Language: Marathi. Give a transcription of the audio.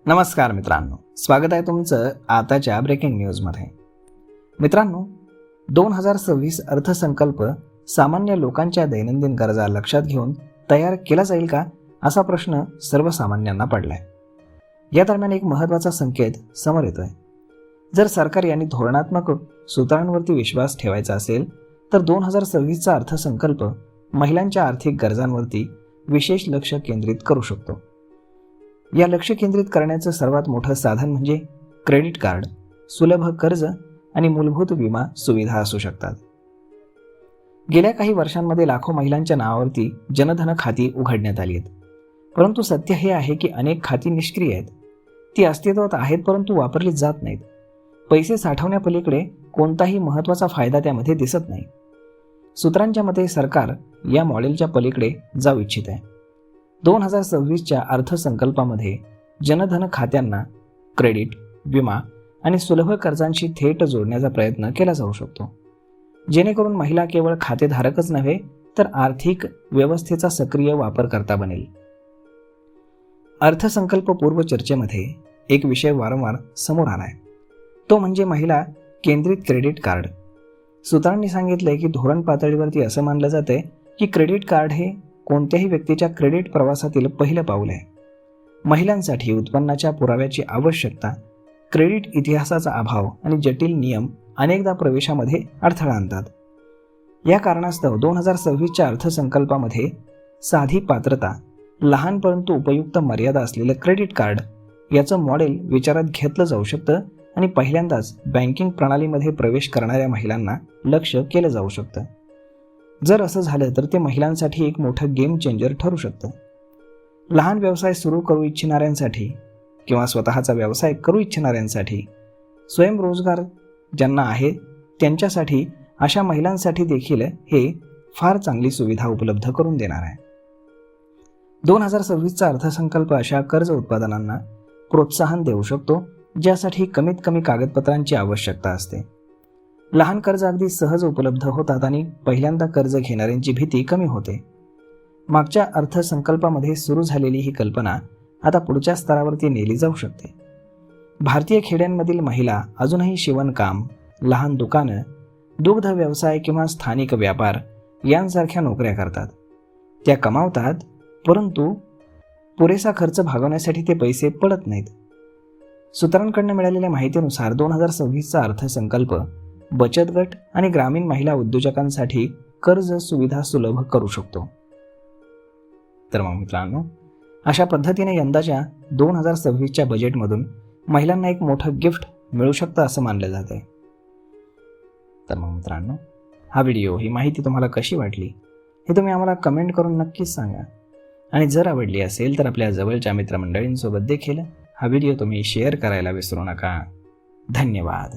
नमस्कार मित्रांनो, स्वागत आहे तुमचं आताच्या ब्रेकिंग न्यूजमध्ये. मित्रांनो, 2026 अर्थसंकल्प सामान्य लोकांच्या दैनंदिन गरजा लक्षात घेऊन तयार केला जाईल का, असा प्रश्न सर्वसामान्यांना पडलाय. या दरम्यान एक महत्त्वाचा संकेत समोर येतोय. जर सरकार यांनी धोरणात्मक सूत्रांवरती विश्वास ठेवायचा असेल तर 2026चा अर्थसंकल्प महिलांच्या आर्थिक गरजांवरती विशेष लक्ष केंद्रित करू शकतो. या लक्ष केंद्रित करण्याचं सर्वात मोठं साधन म्हणजे क्रेडिट कार्ड, सुलभ कर्ज आणि मूलभूत विमा सुविधा असू शकतात. गेल्या काही वर्षांमध्ये लाखो महिलांच्या नावावरती जनधन खाती उघडण्यात आली आहेत. परंतु सत्य हे आहे की अनेक खाती निष्क्रिय आहेत. ती अस्तित्वात आहेत परंतु वापरली जात नाहीत. पैसे साठवण्यापलीकडे कोणताही महत्त्वाचा फायदा त्यामध्ये दिसत नाही. सूत्रांच्या मते सरकार या मॉडेलच्या पलीकडे जाऊ इच्छित आहे. 2026च्या अर्थसंकल्पामध्ये जनधन खात्यांना क्रेडिट, विमा आणि सुलभ कर्जांशी थेट जोडण्याचा प्रयत्न केला जाऊ शकतो, जेणेकरून महिला केवळ खातेधारकच नव्हे तर आर्थिक व्यवस्थेचा सक्रिय वापरकर्ता बनेल. अर्थसंकल्प पूर्व चर्चेमध्ये एक विषय वारंवार समोर आलाय, तो म्हणजे महिला केंद्रित क्रेडिट कार्ड. सूत्रांनी सांगितले की धोरण पातळीवरती असं मानलं जाते की क्रेडिट कार्ड हे कोणत्याही व्यक्तीच्या क्रेडिट प्रवासातील पहिलं पाऊल आहे. महिलांसाठी उत्पन्नाच्या पुराव्याची आवश्यकता, क्रेडिट इतिहासाचा अभाव आणि जटिल नियम अनेकदा प्रवेशामध्ये अडथळा आणतात. या कारणास्तव 2026च्या अर्थसंकल्पामध्ये साधी पात्रता, लहान परंतु उपयुक्त मर्यादा असलेलं क्रेडिट कार्ड याचं मॉडेल विचारात घेतलं जाऊ शकतं आणि पहिल्यांदाच बँकिंग प्रणालीमध्ये प्रवेश करणाऱ्या महिलांना लक्ष केलं जाऊ शकतं. जर असं झालं तर ते महिलांसाठी एक मोठं गेम चेंजर ठरू शकतं. लहान व्यवसाय सुरू करू इच्छिणाऱ्यांसाठी किंवा स्वतःचा व्यवसाय करू इच्छिणाऱ्यांसाठी, स्वयंरोजगार ज्यांना आहे त्यांच्यासाठी, अशा महिलांसाठी देखील हे फार चांगली सुविधा उपलब्ध करून देणार आहे. 2026चा अर्थसंकल्प अशा कर्ज उत्पादनांना प्रोत्साहन देऊ शकतो ज्यासाठी कमीत कमी कागदपत्रांची आवश्यकता असते. लहान कर्ज अगदी सहज उपलब्ध होतात आणि पहिल्यांदा कर्ज घेणाऱ्यांची भीती कमी होते. मागच्या अर्थसंकल्पामध्ये सुरू झालेली ही कल्पना आता पुढच्या स्तरावरती नेली जाऊ शकते. भारतीय खेड्यांमधील महिला अजूनही शिवणकाम, लहान दुकानं, दुग्ध व्यवसाय किंवा स्थानिक व्यापार यांसारख्या नोकऱ्या करतात. त्या कमावतात, परंतु पुरेसा खर्च भागवण्यासाठी ते पैसे पडत नाहीत. सूत्रांकडून मिळालेल्या माहितीनुसार 2026चा अर्थसंकल्प बचत गट आणि ग्रामीण महिला उद्योजकांसाठी कर्ज सुविधा सुलभ करू शकतो. तर मग मित्रांनो, अशा पद्धतीने यंदाच्या 2026च्या बजेटमधून महिलांना एक मोठं गिफ्ट मिळू शकतं असं मानलं जात आहे. तर मग मित्रांनो, हा व्हिडिओ, ही माहिती तुम्हाला कशी वाटली हे तुम्ही आम्हाला कमेंट करून नक्कीच सांगा. आणि जर आवडली असेल तर आपल्या जवळच्या मित्रमंडळींसोबत देखील हा व्हिडिओ तुम्ही शेअर करायला विसरू नका. धन्यवाद.